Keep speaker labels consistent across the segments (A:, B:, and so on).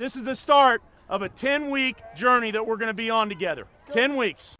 A: This is the start of a 10-week journey that we're going to be on together. 10 weeks.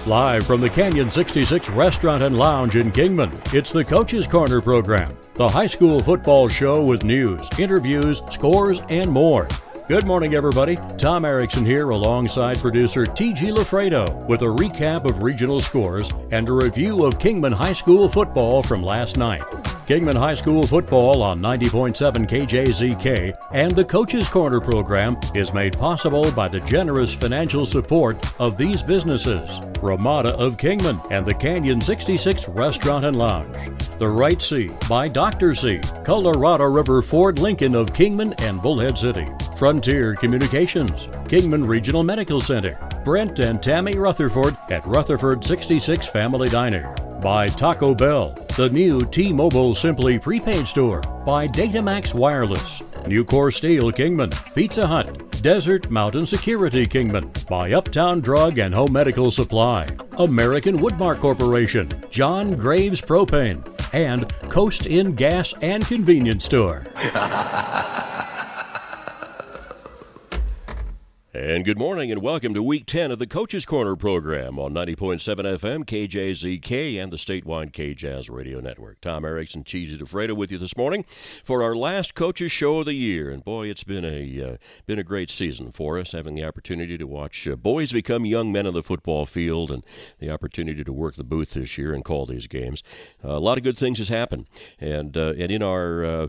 B: Live from the Canyon 66 Restaurant and Lounge in Kingman, it's the Coach's Corner program, the high school football show with news, interviews, scores, and more. Good morning, everybody. Tom Erickson here alongside producer T.G. LaFredo with a recap of regional scores and a review of Kingman High School football from last night. Kingman High School football on 90.7 KJZK and the Coach's Corner program is made possible by the generous financial support of these businesses: Ramada of Kingman and the Canyon 66 Restaurant and Lounge, The Right Sea by Dr. C, Colorado River Ford Lincoln of Kingman and Bullhead City, Frontier Communications, Kingman Regional Medical Center, Brent and Tammy Rutherford at Rutherford 66 Family Diner, by Taco Bell, the new T-Mobile Simply Prepaid Store, by Datamax Wireless, Nucor Steel Kingman, Pizza Hut, Desert Mountain Security Kingman, by Uptown Drug and Home Medical Supply, American Woodmark Corporation, John Graves Propane, and Coast Inn Gas and Convenience Store.
C: And good morning and welcome to Week 10 of the Coach's Corner program on 90.7 FM, KJZK, and the statewide KJazz Radio Network. Tom Erickson, Cheesy LaFredo with you this morning for our last Coach's Show of the year. And boy, it's been a great season for us, having the opportunity to watch boys become young men on the football field and the opportunity to work the booth this year and call these games. A lot of good things has happened. And in our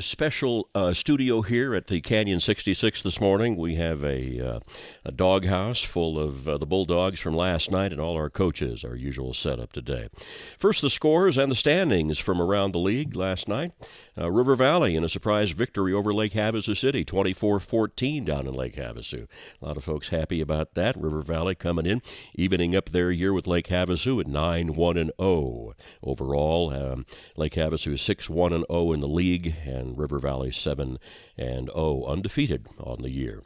C: special studio here at the Canyon 66 this morning, we have a doghouse full of the Bulldogs from last night and all our coaches, our usual setup today. First, the scores and the standings from around the league last night. River Valley in a surprise victory over Lake Havasu City, 24-14 down in Lake Havasu. A lot of folks happy about that. River Valley coming in, evening up their year with Lake Havasu at 9-1-0. Overall, Lake Havasu is 6-1-0 in the league, and River Valley 7-0 undefeated on the year.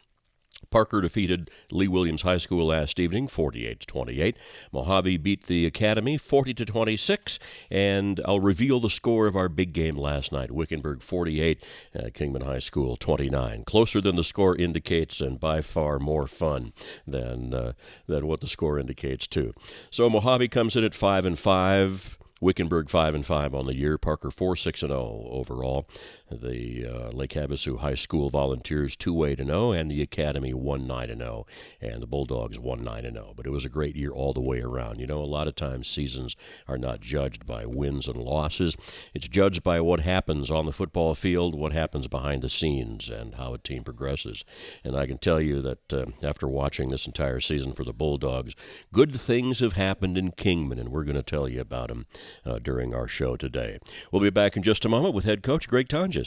C: Parker defeated Lee Williams High School last evening, 48-28. Mojave beat the Academy, 40-26. And I'll reveal the score of our big game last night. Wickenburg 48, Kingman High School 29. Closer than the score indicates, and by far more fun than what the score indicates too. So Mojave comes in at 5-5. Wickenburg 5-5 on the year. Parker 4-6-0 overall. The Lake Havasu High School Volunteers 2-8-0, and the Academy 1-9-0, and the Bulldogs 1-9-0. But it was a great year all the way around. You know, a lot of times seasons are not judged by wins and losses. It's judged by what happens on the football field, what happens behind the scenes, and how a team progresses. And I can tell you that after watching this entire season for the Bulldogs, good things have happened in Kingman, and we're going to tell you about them during our show today. We'll be back in just a moment with head coach Greg Tonjes.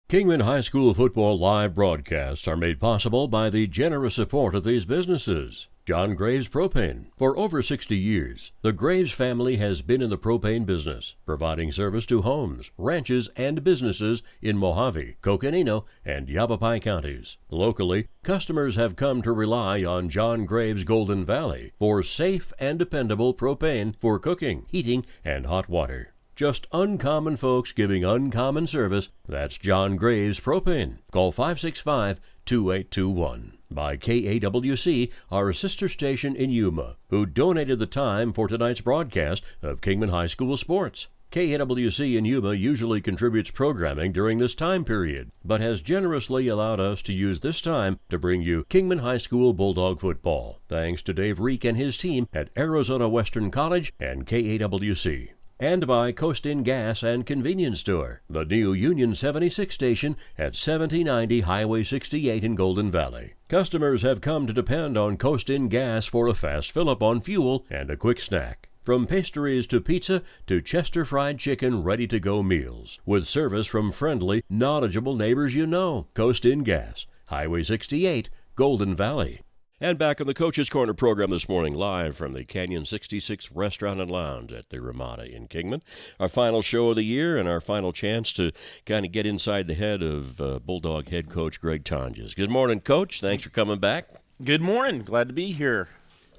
B: Kingman High School football live broadcasts are made possible by the generous support of these businesses. John Graves Propane. For over 60 years, the Graves family has been in the propane business, providing service to homes, ranches, and businesses in Mojave, Coconino, and Yavapai counties. Locally, customers have come to rely on John Graves Golden Valley for safe and dependable propane for cooking, heating, and hot water. Just uncommon folks giving uncommon service. That's John Graves Propane. Call 565-2821. By KAWC, our sister station in Yuma, who donated the time for tonight's broadcast of Kingman High School sports. KAWC in Yuma usually contributes programming during this time period, but has generously allowed us to use this time to bring you Kingman High School Bulldog football, thanks to Dave Reek and his team at Arizona Western College and KAWC. And by Coast Inn Gas and Convenience Store, the new Union 76 station at 7090 Highway 68 in Golden Valley. Customers have come to depend on Coast Inn Gas for a fast fill-up on fuel and a quick snack. From pastries to pizza to Chester fried chicken ready-to-go meals. With service from friendly, knowledgeable neighbors you know. Coast Inn Gas, Highway 68, Golden Valley.
C: And back in the Coach's Corner program this morning, live from the Canyon 66 Restaurant and Lounge at the Ramada in Kingman. Our final show of the year and our final chance to kind of get inside the head of Bulldog head coach Greg Tonjes. Good morning, Coach. Thanks for coming back.
A: Good morning. Glad to be here.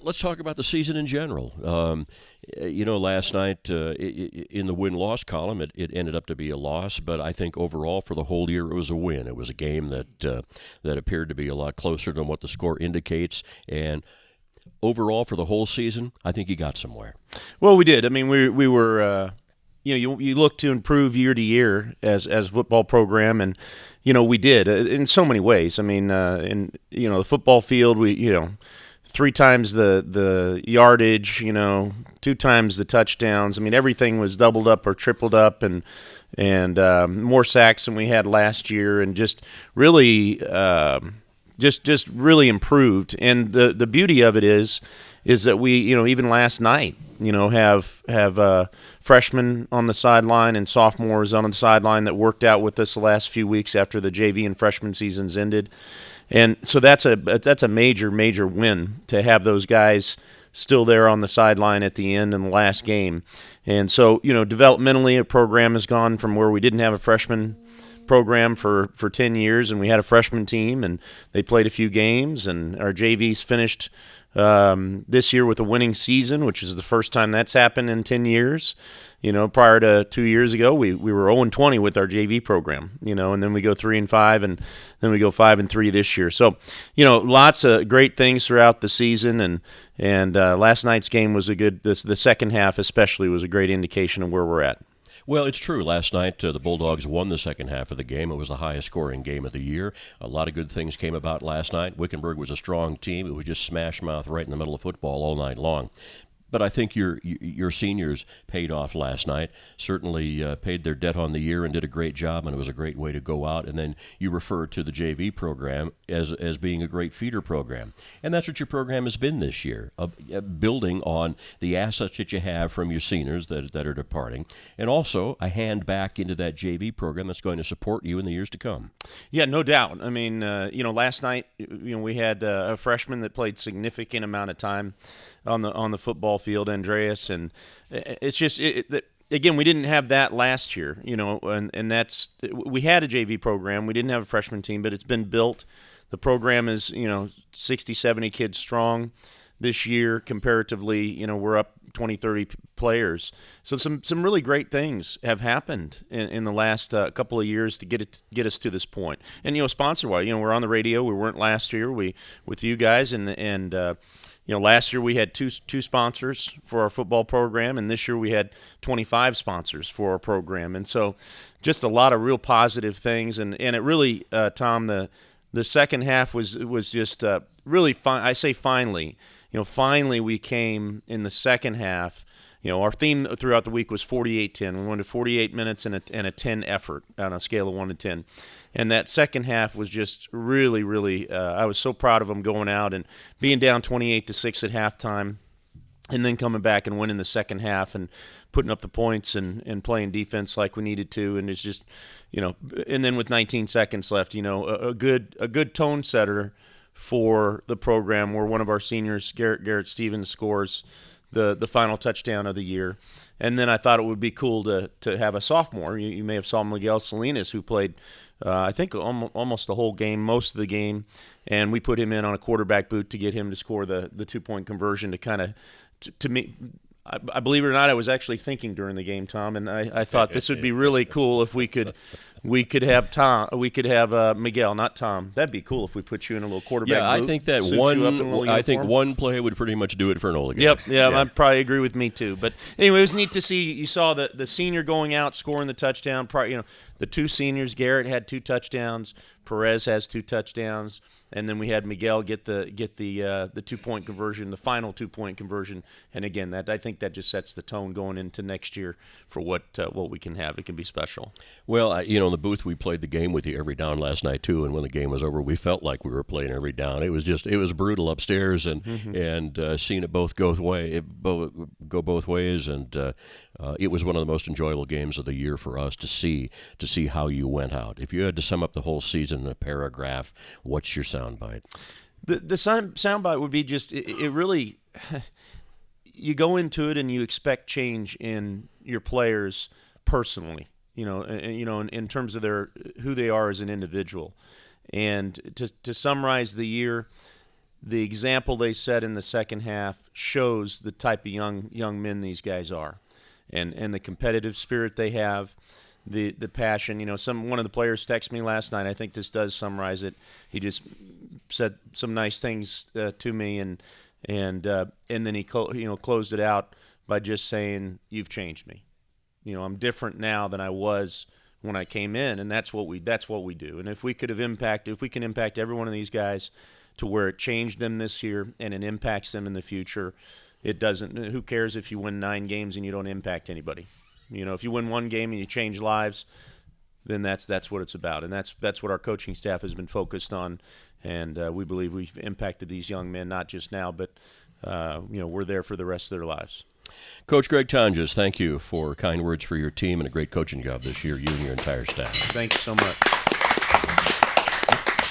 C: let's talk about the season in general. Last night in the win-loss column, it ended up to be a loss, but I think overall for the whole year it was a win. It was a game that appeared to be a lot closer than what the score indicates, and overall for the whole season, I think you got somewhere.
D: Well, we did. I mean, we were. You look to improve year to year as a football program, and we did in so many ways. I mean, in the football field, we 3 times the yardage, 2 times the touchdowns. I mean, everything was doubled up or tripled up, and more sacks than we had last year, and just really just really improved. And the beauty of it is that we even last night have freshmen on the sideline and sophomores on the sideline that worked out with us the last few weeks after the JV and freshman seasons ended. And so that's a major win to have those guys still there on the sideline at the end in the last game. And so, developmentally, a program has gone from where we didn't have a freshman program for 10 years, and we had a freshman team, and they played a few games, and our JVs finished this year with a winning season, which is the first time that's happened in 10 years. Prior to 2 years ago, we were 0-20 with our JV program, and then we go 3-5, and then we go 5-3 this year. So, lots of great things throughout the season, and last night's game was the second half especially was a great indication of where we're at.
C: Well, it's true. Last night, the Bulldogs won the second half of the game. It was the highest scoring game of the year. A lot of good things came about last night. Wickenburg was a strong team. It was just smash mouth right in the middle of football all night long. But I think your seniors paid off last night, certainly paid their debt on the year and did a great job, and it was a great way to go out. And then you refer to the JV program as being a great feeder program. And that's what your program has been this year, building on the assets that you have from your seniors that are departing, and also a hand back into that JV program that's going to support you in the years to come.
D: Yeah, no doubt. I mean, last night, we had a freshman that played significant amount of time on the football field, Andreas, and it's just again, we didn't have that last year, and that's we had a JV program. We didn't have a freshman team, but it's been built. The program is 60, 70 kids strong this year. Comparatively, we're up 20, 30 players. So some really great things have happened in the last couple of years to get us to this point. And sponsor-wise, we're on the radio. We weren't last year. With you guys and last year we had two sponsors for our football program, and this year we had 25 sponsors for our program. And so just a lot of real positive things. And it really, Tom, the second half was just really fun. I say finally. Finally we came in the second half. Our theme throughout the week was 48-10. We wanted 48 minutes and a 10 effort on a scale of 1 to 10. And that second half was just really, really, I was so proud of them going out and being down 28-6 at halftime, and then coming back and winning the second half and putting up the points and playing defense like we needed to. And it's just, and then with 19 seconds left, a good tone setter for the program where one of our seniors, Garrett Stevens, scores the final touchdown of the year. And then I thought it would be cool to have a sophomore. You may have saw Miguel Salinas, who played, I think, almost the whole game, most of the game, and we put him in on a quarterback boot to get him to score the 2-point conversion to kind of, to me, I believe it or not, I was actually thinking during the game, Tom, and I thought this would be really cool if we could have Miguel, not Tom. That'd be cool if we put you in a little quarterback boot.
C: Yeah, I think that one play would pretty much do it for an Ola game.
D: Yep, yeah, I'd probably agree with me too. But anyway, it was neat to see. You saw the senior going out scoring the touchdown. The two seniors, Garrett had 2 touchdowns, Perez has 2 touchdowns, and then we had Miguel get the 2-point conversion, the final 2-point conversion. And again, I think that just sets the tone going into next year for what we can have. It can be special.
C: Well, in the booth, we played the game with you every down last night too, and when the game was over, we felt like we were playing every down. It was brutal upstairs, and seeing it both go both ways, and it was one of the most enjoyable games of the year for us to see how you went out. If you had to sum up the whole season in a paragraph, what's your soundbite?
D: The soundbite would be just it really. You go into it and you expect change in your players personally, in terms of who they are as an individual. And to summarize the year, the example they set in the second half shows the type of young men these guys are, and the competitive spirit they have, the passion. One of the players texted me last night. I think this does summarize it. He just said some nice things to me, and then he closed it out by just saying, "You've changed me. I'm different now than I was when I came in," and that's what we do. And if we can impact every one of these guys to where it changed them this year and it impacts them in the future, it doesn't. Who cares if you win 9 games and you don't impact anybody? If you win 1 game and you change lives, then that's what it's about, and that's what our coaching staff has been focused on. And we believe we've impacted these young men not just now, but we're there for the rest of their lives.
C: Coach Greg Tonjes, thank you for kind words for your team and a great coaching job this year, you and your entire staff.
D: Thank you so much.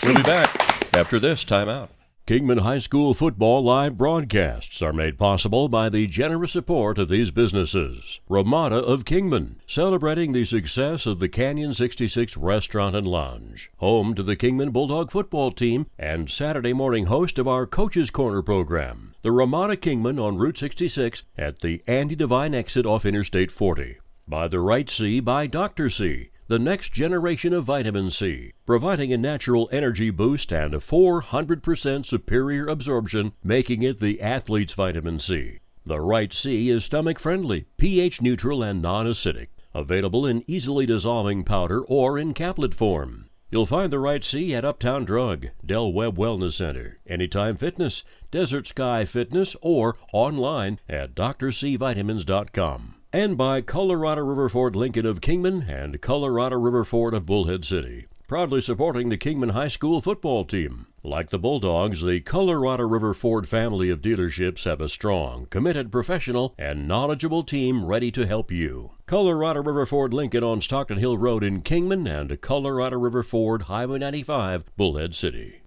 C: We'll be back after this timeout.
B: Kingman High School football live broadcasts are made possible by the generous support of these businesses. Ramada of Kingman, celebrating the success of the Canyon 66 Restaurant and Lounge, home to the Kingman Bulldog football team and Saturday morning host of our Coach's Corner program. The Ramada Kingman on Route 66 at the Andy Devine exit off Interstate 40. By the Right C by Dr. C, the next generation of vitamin C, providing a natural energy boost and a 400% superior absorption, making it the athlete's vitamin C. The Right C is stomach-friendly, pH-neutral, and non-acidic. Available in easily dissolving powder or in caplet form. You'll find the Right C at Uptown Drug, Del Webb Wellness Center, Anytime Fitness, Desert Sky Fitness, or online at drcvitamins.com. And by Colorado River Ford Lincoln of Kingman and Colorado River Ford of Bullhead City, proudly supporting the Kingman High School football team. Like the Bulldogs, the Colorado River Ford family of dealerships have a strong, committed, professional, and knowledgeable team ready to help you. Colorado River Ford Lincoln on Stockton Hill Road in Kingman and Colorado River Ford Highway 95, Bullhead City.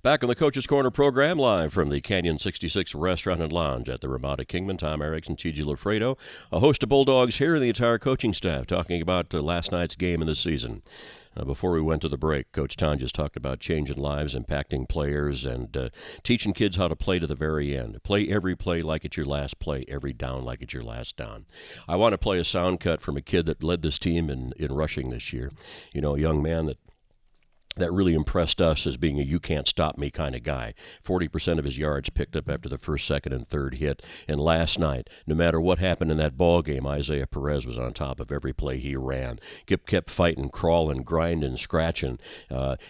C: Back on the Coach's Corner program, live from the Canyon 66 Restaurant and Lounge at the Ramada Kingman. Tom Erickson, T.G. LaFredo, a host of Bulldogs here and the entire coaching staff talking about last night's game in the season. Before we went to the break, Coach Tonjes talked about changing lives, impacting players, and teaching kids how to play to the very end. Play every play like it's your last play, every down like it's your last down. I want to play a sound cut from a kid that led this team in rushing this year. A young man that really impressed us as being a you-can't-stop-me kind of guy. 40% of his yards picked up after the first, second, and third hit. And last night, no matter what happened in that ball game, Isaiah Perez was on top of every play he ran. Kept fighting, crawling, grinding, scratching.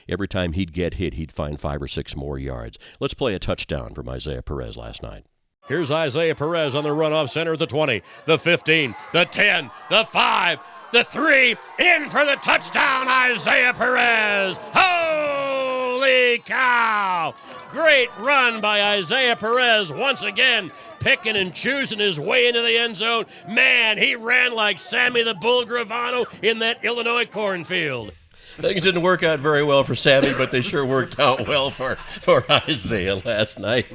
C: Every time he'd get hit, he'd find 5 or 6 more yards. Let's play a touchdown from Isaiah Perez last night.
B: Here's Isaiah Perez on the run off center of the 20, the 15, the 10, the 5, the 3, in for the touchdown, Isaiah Perez. Holy cow! Great run by Isaiah Perez once again, picking and choosing his way into the end zone. Man, he ran like Sammy the Bull Gravano in that Illinois cornfield.
C: Things didn't work out very well for Sammy, but they sure worked out well for Isaiah last night.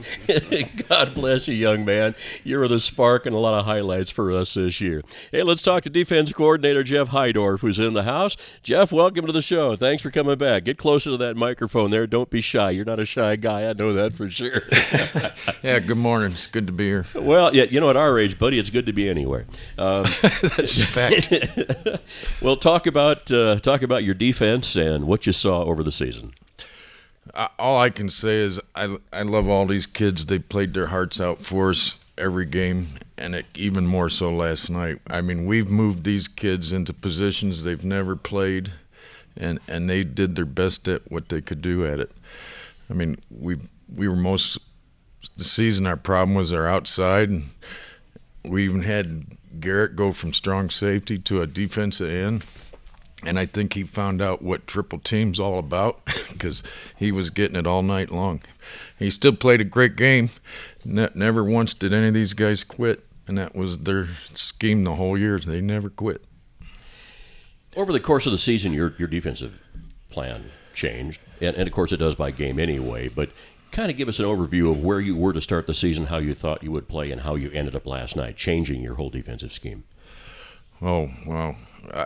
C: God bless you, young man. You're the spark and a lot of highlights for us this year. Hey, let's talk to defense coordinator Jeff Heidorf, who's in the house. Jeff, welcome to the show. Thanks for coming back. Get closer to that microphone there. Don't be shy. You're not a shy guy. I know that for sure.
E: Yeah, good morning. It's good to be here.
C: Well, yeah, at our age, buddy, it's good to be anywhere.
E: That's a fact.
C: Well, talk about your defense and what you saw over the season.
E: All I can say is I love all these kids. They played their hearts out for us every game, and even more so last night. I mean, we've moved these kids into positions they've never played, and they did their best at what they could do at it. I mean, we were most the season, our problem was our outside, and we even had Garrett go from strong safety to a defensive end. And I think he found out what triple team's all about because he was getting it all night long. He still played a great game. Never once did any of these guys quit, and that was their scheme the whole year. They never quit.
C: Over the course of the season, your defensive plan changed, and of course it does by game anyway, but kind of give us an overview of where you were to start the season, how you thought you would play, and how you ended up last night, changing your whole defensive scheme.
E: Oh, well,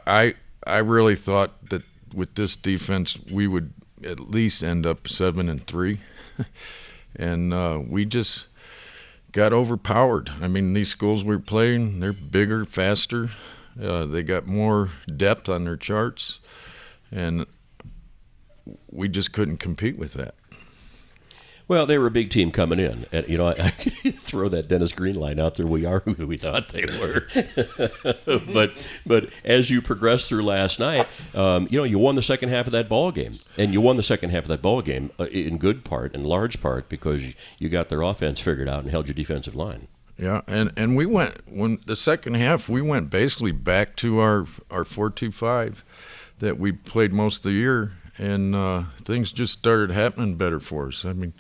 E: I really thought that with this defense we would at least end up 7-3. and we just got overpowered. I mean, these schools we're playing, they're bigger, faster. They got more depth on their charts, and we just couldn't compete with that.
C: Well, they were a big team coming in. And, I throw that Dennis Green line out there. We are who we thought they were. but as you progressed through last night, you won the second half of that ball game. And you won the second half of that ball game in large part, because you got their offense figured out and held your defensive line.
E: Yeah, and we when the second half, we went basically back to our 4-2-5 that we played most of the year. And things just started happening better for us. I mean,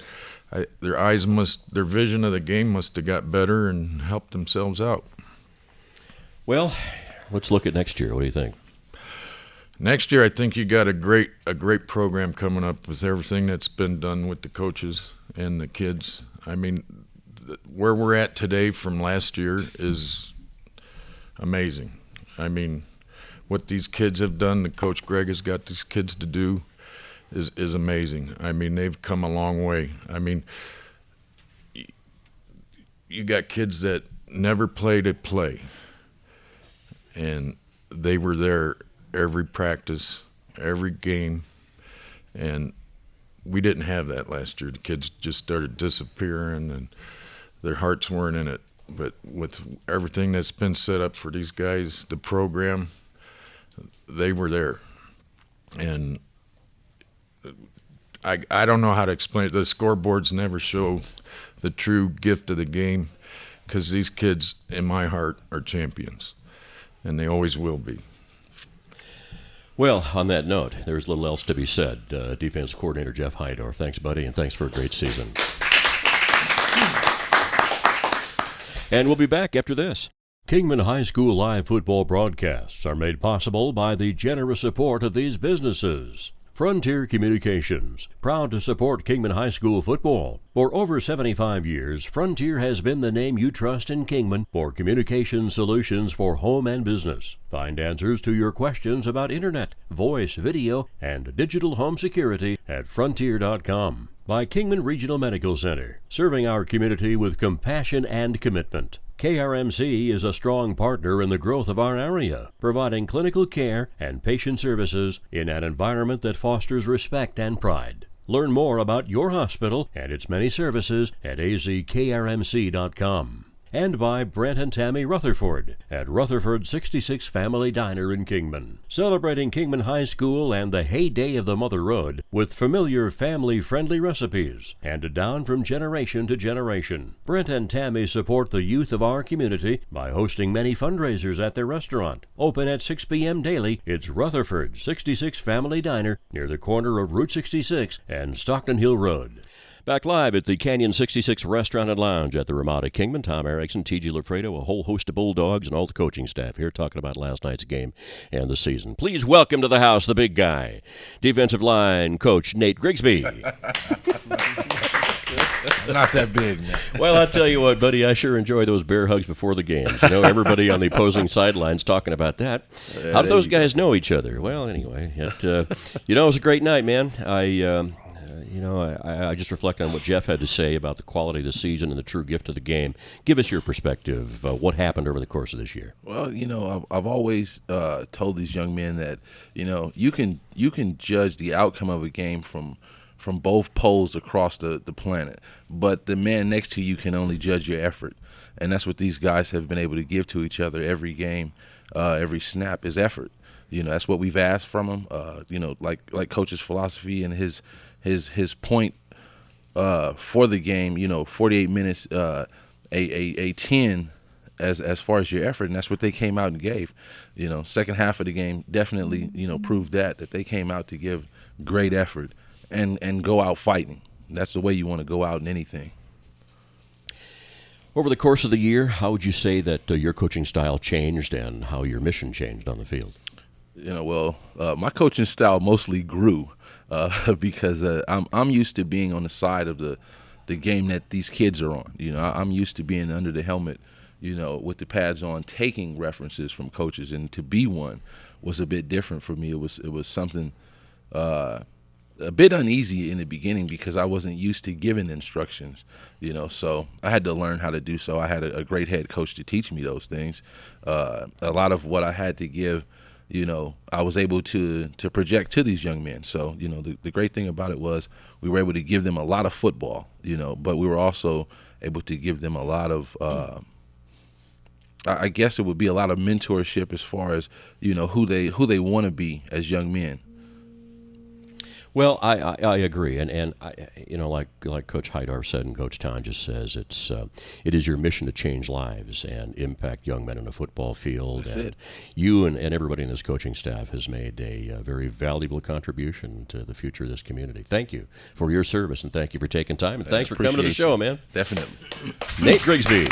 E: their vision of the game must have got better and helped themselves out.
C: Well, let's look at next year. What do you think?
E: Next year, I think you got a great program coming up with everything that's been done with the coaches and the kids. I mean, where we're at today from last year is amazing. I mean, what these kids have done, that Coach Greg has got these kids to do, is amazing. I mean, they've come a long way. I mean, you got kids that never played a play, and they were there every practice, every game, and we didn't have that last year. The kids just started disappearing, and their hearts weren't in it. But with everything that's been set up for these guys, the program, they were there. And I don't know how to explain it. The scoreboards never show the true gift of the game, because these kids, in my heart, are champions, and they always will be.
C: Well, on that note, there's little else to be said. Defensive coordinator Jeff Hydorf, thanks, buddy, and thanks for a great season. And we'll be back after this.
B: Kingman High School live football broadcasts are made possible by the generous support of these businesses. Frontier Communications, proud to support Kingman High School football. For over 75 years, Frontier has been the name you trust in Kingman for communication solutions for home and business. Find answers to your questions about internet, voice, video, and digital home security at Frontier.com. By Kingman Regional Medical Center, serving our community with compassion and commitment. KRMC is a strong partner in the growth of our area, providing clinical care and patient services in an environment that fosters respect and pride. Learn more about your hospital and its many services at azkrmc.com. And by Brent and Tammy Rutherford at Rutherford 66 Family Diner in Kingman, celebrating Kingman High School and the heyday of the Mother Road with familiar family-friendly recipes handed down from generation to generation. Brent and Tammy support the youth of our community by hosting many fundraisers at their restaurant. Open at 6 p.m. daily, it's Rutherford 66 Family Diner near the corner of Route 66 and Stockton Hill Road.
C: Back live at the Canyon 66 Restaurant and Lounge at the Ramada Kingman. Tom Erickson, T.G. LaFredo, a whole host of Bulldogs, and all the coaching staff here talking about last night's game and the season. Please welcome to the house the big guy, defensive line coach Nate Grigsby.
F: Not that big, man.
C: Well, I'll tell you what, buddy, I sure enjoy those bear hugs before the games. You know, everybody on the opposing sidelines talking about that. How do those guys know each other? Well, anyway, it was a great night, man. I just reflect on what Jeff had to say about the quality of the season and the true gift of the game. Give us your perspective. What happened over the course of this year?
F: Well, I've always told these young men that, you can judge the outcome of a game from both poles across the planet, but the man next to you can only judge your effort, and that's what these guys have been able to give to each other every game, every snap is effort. That's what we've asked from them. Like Coach's philosophy and his point for the game, 48 minutes, a 10 as far as your effort, and that's what they came out and gave. Second half of the game definitely, proved that they came out to give great effort and go out fighting. That's the way you want to go out in anything.
C: Over the course of the year, how would you say that your coaching style changed and how your mission changed on the field?
F: My coaching style mostly grew. Because I'm used to being on the side of the game that these kids are on. I'm used to being under the helmet, with the pads on, taking references from coaches, and to be one was a bit different for me. It was something a bit uneasy in the beginning because I wasn't used to giving instructions, so I had to learn how to do so. I had a great head coach to teach me those things. A lot of what I had to give, I was able to project to these young men. So, the great thing about it was we were able to give them a lot of football, but we were also able to give them a lot of, I guess it would be a lot of mentorship as far as, who they want to be as young men.
C: Well, I agree, and I, like Coach Haidar said and Coach Ton just says, it is your mission to change lives and impact young men on a football field.
F: That's
C: and
F: it.
C: You and everybody in this coaching staff has made a very valuable contribution to the future of this community. Thank you for your service, and thank you for taking time, and thanks for coming to the show, man.
F: Definitely.
C: Nate Grigsby.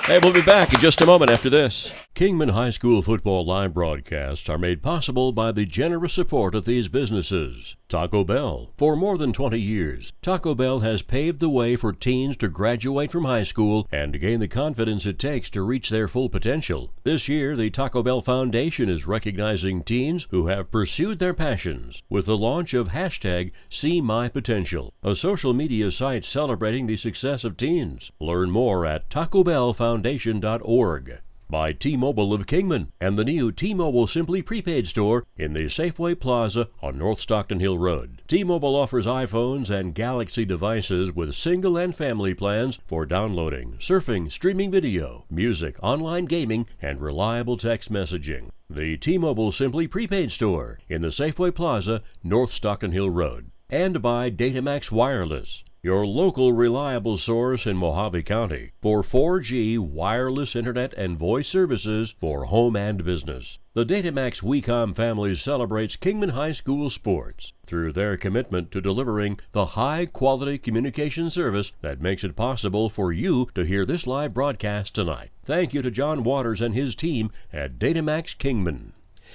C: Hey, we'll be back in just a moment after this.
B: Kingman High School football live broadcasts are made possible by the generous support of these businesses. Taco Bell. For more than 20 years, Taco Bell has paved the way for teens to graduate from high school and to gain the confidence it takes to reach their full potential. This year, the Taco Bell Foundation is recognizing teens who have pursued their passions with the launch of #SeeMyPotential, a social media site celebrating the success of teens. Learn more at TacoBellFoundation.org. By T-Mobile of Kingman and the new T-Mobile Simply Prepaid store in the Safeway Plaza on North Stockton Hill Road. T-Mobile offers iPhones and Galaxy devices with single and family plans for downloading, surfing, streaming video, music, online gaming, and reliable text messaging. The T-Mobile Simply Prepaid store in the Safeway Plaza, North Stockton Hill Road. And by Datamax Wireless, your local reliable source in Mojave County for 4G wireless internet and voice services for home and business. The Datamax WeCom family celebrates Kingman High School sports through their commitment to delivering the high-quality communication service that makes it possible for you to hear this live broadcast tonight. Thank you to John Waters and his team at Datamax Kingman.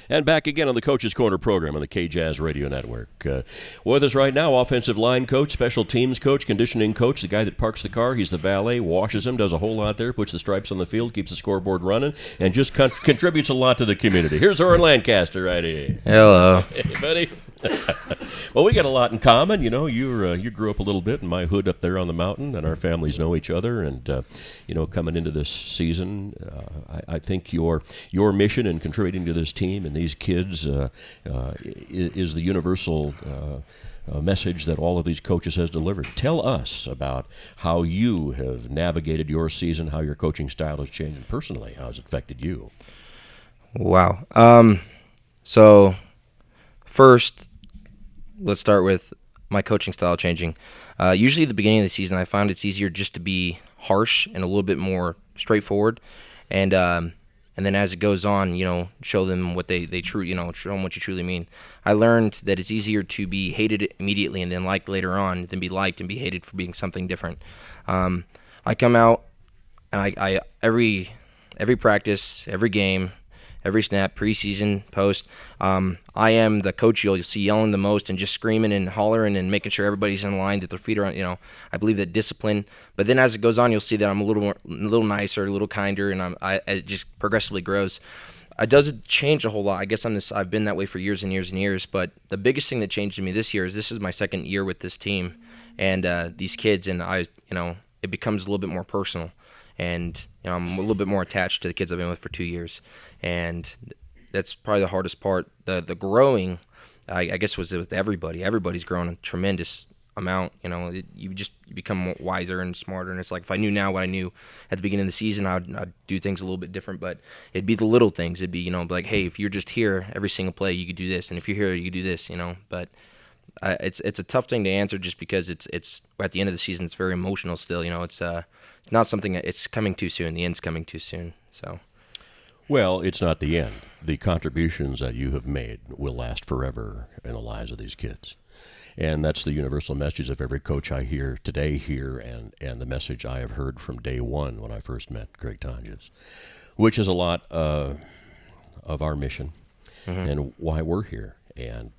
C: And back again on the Coach's Corner program on the KJazz Radio Network. With us right now, offensive line coach, special teams coach, conditioning coach, the guy that parks the car. He's the valet, washes them, does a whole lot there, puts the stripes on the field, keeps the scoreboard running, and just contributes a lot to the community. Here's Oren Lancaster right here.
G: Hello.
C: Hey, buddy. Well, we got a lot in common. You grew up a little bit in my hood up there on the mountain, and our families know each other. And coming into this season, I think your mission in contributing to this team and these kids is the universal message that all of these coaches has delivered. Tell us about how you have navigated your season, how your coaching style has changed, and personally, how has it affected you?
G: Wow. So first, let's start with my coaching style changing. Usually at the beginning of the season, I found it's easier just to be harsh and a little bit more straightforward. And then as it goes on, show them what they truly, show them what you truly mean. I learned that it's easier to be hated immediately and then liked later on than be liked and be hated for being something different. I come out and I every practice, every game, every snap, preseason, post, I am the coach you'll see yelling the most and just screaming and hollering and making sure everybody's in line, that their feet are on, I believe that discipline. But then as it goes on, you'll see that I'm a little nicer, a little kinder, and it just progressively grows. It doesn't change a whole lot. I guess I've been that way for years and years and years, but the biggest thing that changed in me this year is this is my second year with this team and these kids, and it becomes a little bit more personal. And I'm a little bit more attached to the kids I've been with for 2 years, and that's probably the hardest part. The growing, I guess, was with everybody. Everybody's grown a tremendous amount. You become wiser and smarter. And it's like if I knew now what I knew at the beginning of the season, I'd do things a little bit different. But it'd be the little things. It'd be like, hey, if you're just here every single play, you could do this, and if you're here, you could do this. But it's a tough thing to answer just because it's at the end of the season. It's very emotional still. It's not something that it's coming too soon. The end's coming too soon. So,
C: well, it's not the end. The contributions that you have made will last forever in the lives of these kids. And that's the universal message of every coach I hear today here, and the message I have heard from day one when I first met Greg Tonjes, which is a lot of our mission and why we're here. And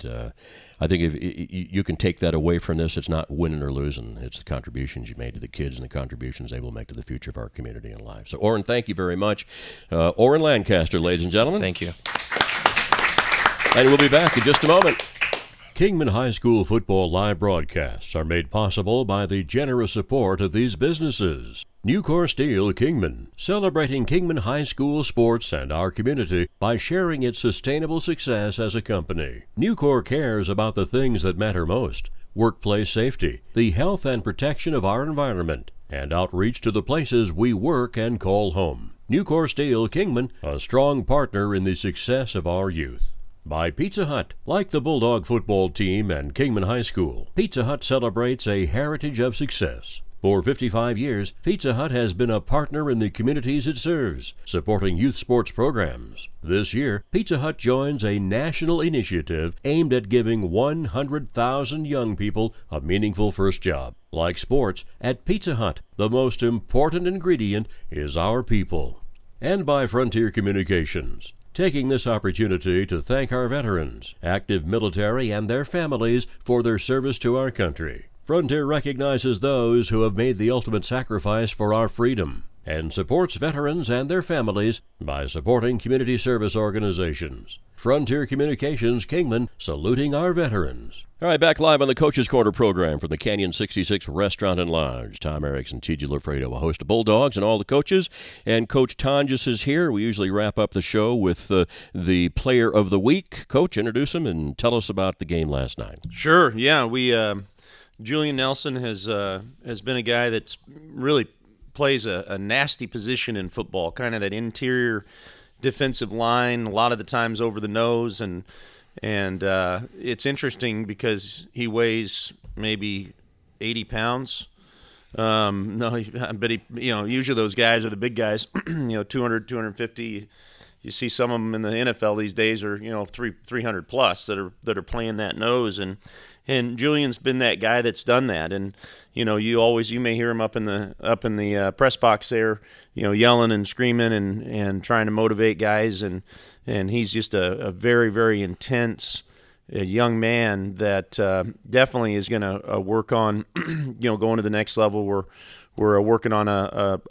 C: I think if you can take that away from this, it's not winning or losing. It's the contributions you made to the kids and the contributions they will make to the future of our community and life. So, Oren, thank you very much. Oren Lancaster, ladies and gentlemen.
G: Thank you.
C: And we'll be back in just a moment.
B: Kingman High School football live broadcasts are made possible by the generous support of these businesses. Nucor Steel Kingman, celebrating Kingman High School sports and our community by sharing its sustainable success as a company. Nucor cares about the things that matter most: workplace safety, the health and protection of our environment, and outreach to the places we work and call home. Nucor Steel Kingman, a strong partner in the success of our youth. By Pizza Hut. Like the Bulldog football team and Kingman High School, Pizza Hut celebrates a heritage of success. For 55 years, Pizza Hut has been a partner in the communities it serves, supporting youth sports programs. This year, Pizza Hut joins a national initiative aimed at giving 100,000 young people a meaningful first job. Like sports, at Pizza Hut, the most important ingredient is our people. And by Frontier Communications, taking this opportunity to thank our veterans, active military, and their families for their service to our country. Frontier recognizes those who have made the ultimate sacrifice for our freedom and supports veterans and their families by supporting community service organizations. Frontier Communications Kingman, saluting our veterans.
C: All right, back live on the Coach's Corner program from the Canyon 66 Restaurant and Lounge. Tom Erickson, T.J. LaFredo, a host of Bulldogs and all the coaches. And Coach Tonjes is here. We usually wrap up the show with the player of the week. Coach, introduce him and tell us about the game last night.
D: Sure, yeah. Julian Nelson has been a guy that's really plays a nasty position in football, kind of that interior defensive line, a lot of the times over the nose, and it's interesting because he weighs maybe 80 pounds. Usually those guys are the big guys, 200, 250. You see some of them in the NFL these days are 300 plus that are playing that nose, and Julian's been that guy that's done that. And you may hear him up in the press box there, yelling and screaming and trying to motivate guys, and he's just a very, very intense young man that definitely is going to work on going to the next level. We're working on a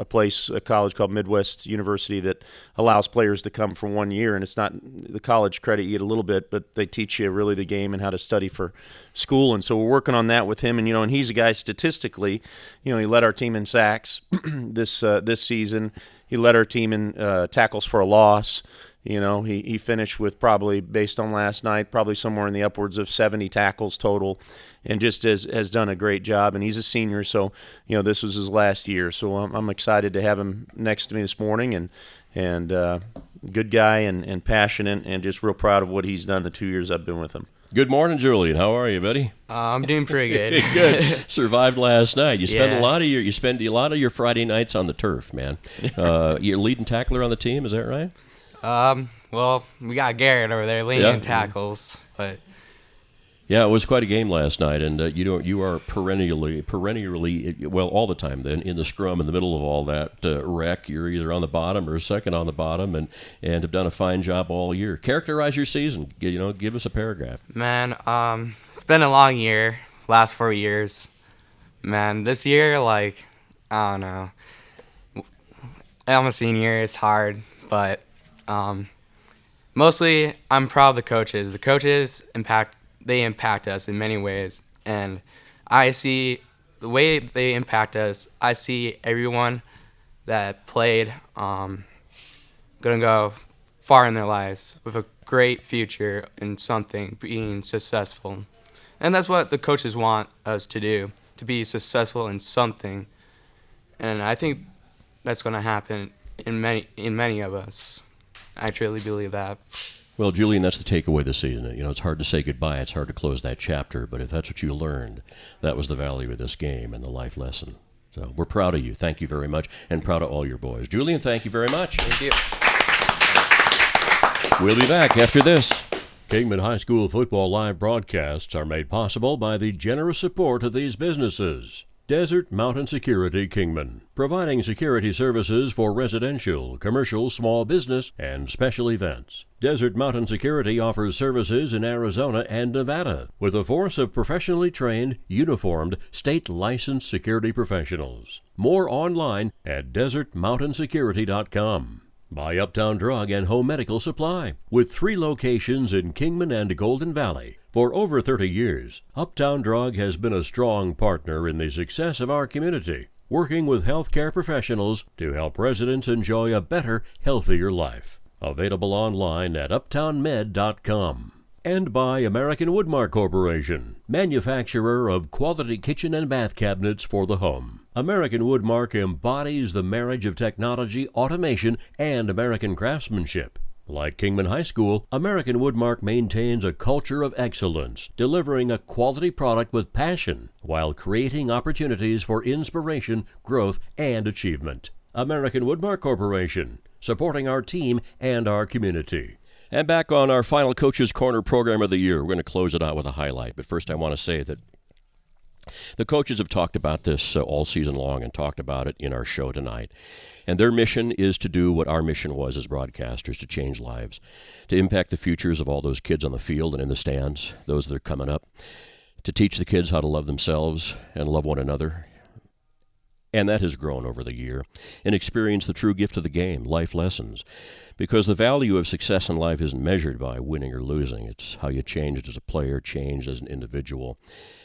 D: college called Midwest University that allows players to come for 1 year, and it's not the college credit. You get a little bit, but they teach you really the game and how to study for school. And so we're working on that with him. And and he's a guy statistically, he led our team in sacks this season. He led our team in tackles for a loss. He finished with probably, based on last night, probably somewhere in the upwards of 70 tackles total, and just has done a great job. And he's a senior, so this was his last year. So I'm excited to have him next to me this morning, and good guy and passionate, and just real proud of what he's done the 2 years I've been with him.
C: Good morning, Julian. How are you, buddy?
H: I'm doing pretty good.
C: Good. Survived last night. You spend a lot of your Friday nights on the turf, man. You're leading tackler on the team, is that right?
H: Well, we got Garrett over there leading tackles, but
C: yeah, it was quite a game last night, and you are perennially, well, all the time. Then in the scrum, in the middle of all that wreck, you're either on the bottom or second on the bottom, and have done a fine job all year. Characterize your season. Give us a paragraph.
H: Man, it's been a long year. Last 4 years, man. This year, I don't know. I'm a senior. It's hard, but. Mostly, I'm proud of the coaches. The coaches impact us in many ways, and I see the way they impact us. I see everyone that played gonna go far in their lives with a great future in something, being successful, and that's what the coaches want us to do, to be successful in something, and I think that's gonna happen in many of us. I truly believe that.
C: Well, Julian, that's the takeaway this season. It's hard to say goodbye. It's hard to close that chapter. But if that's what you learned, that was the value of this game and the life lesson. So we're proud of you. Thank you very much. And proud of all your boys. Julian, thank you very much.
H: Thank you.
B: We'll be back after this. Kingman High School football live broadcasts are made possible by the generous support of these businesses. Desert Mountain Security Kingman, providing security services for residential, commercial, small business, and special events. Desert Mountain Security offers services in Arizona and Nevada with a force of professionally trained, uniformed, state-licensed security professionals. More online at desertmountainsecurity.com. By Uptown Drug and Home Medical Supply, with 3 locations in Kingman and Golden Valley. For over 30 years, Uptown Drug has been a strong partner in the success of our community, working with healthcare professionals to help residents enjoy a better, healthier life. Available online at uptownmed.com. And by American Woodmark Corporation, manufacturer of quality kitchen and bath cabinets for the home. American Woodmark embodies the marriage of technology, automation, and American craftsmanship. Like Kingman High School, American Woodmark maintains a culture of excellence, delivering a quality product with passion while creating opportunities for inspiration, growth, and achievement. American Woodmark Corporation, supporting our team and our community.
C: And back on our final Coach's Corner program of the year, we're going to close it out with a highlight. But first I want to say that the coaches have talked about this all season long and talked about it in our show tonight. And their mission is to do what our mission was as broadcasters, to change lives, to impact the futures of all those kids on the field and in the stands, those that are coming up, to teach the kids how to love themselves and love one another. And that has grown over the year, and experience the true gift of the game, life lessons. Because the value of success in life isn't measured by winning or losing. It's how you changed as a player, changed as an individual,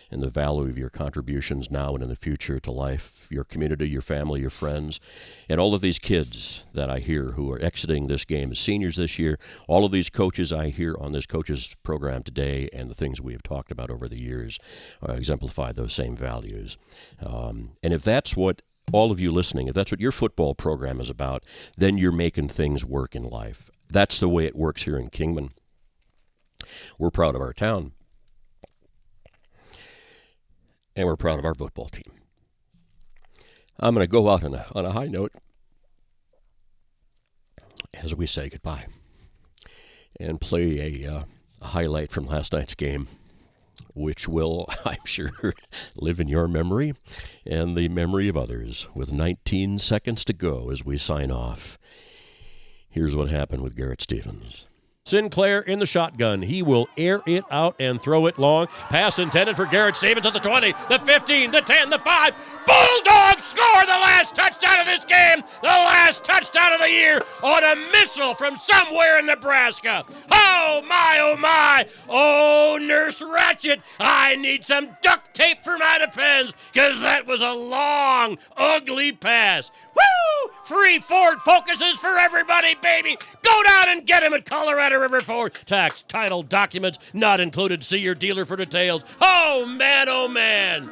C: and the value of your contributions now and in the future to life, your community, your family, your friends, and all of these kids that I hear who are exiting this game as seniors this year, all of these coaches I hear on this coaches program today, and the things we have talked about over the years exemplify those same values. And if that's what all of you listening, if that's what your football program is about, then you're making things work in life. That's the way it works here in Kingman. We're proud of our town. And we're proud of our football team. I'm going to go out on a high note as we say goodbye and play a highlight from last night's game, which will, I'm sure, live in your memory and the memory of others. With 19 seconds to go as we sign off, here's what happened with Garrett Stevens.
B: Sinclair in the shotgun. He will air it out and throw it long. Pass intended for Garrett Stevens at the 20, the 15, the 10, the 5. Bulldogs score the last touchdown of this game, the last touchdown of the year on a missile from somewhere in Nebraska. Oh, my, oh, my. Oh, Nurse Ratchet, I need some duct tape for my Depends, because that was a long, ugly pass. Woo! Free Ford Focuses for everybody, baby. Go down and get him at Colorado River Ford. Tax, title, documents not included. See your dealer for details. Oh, man, oh, man.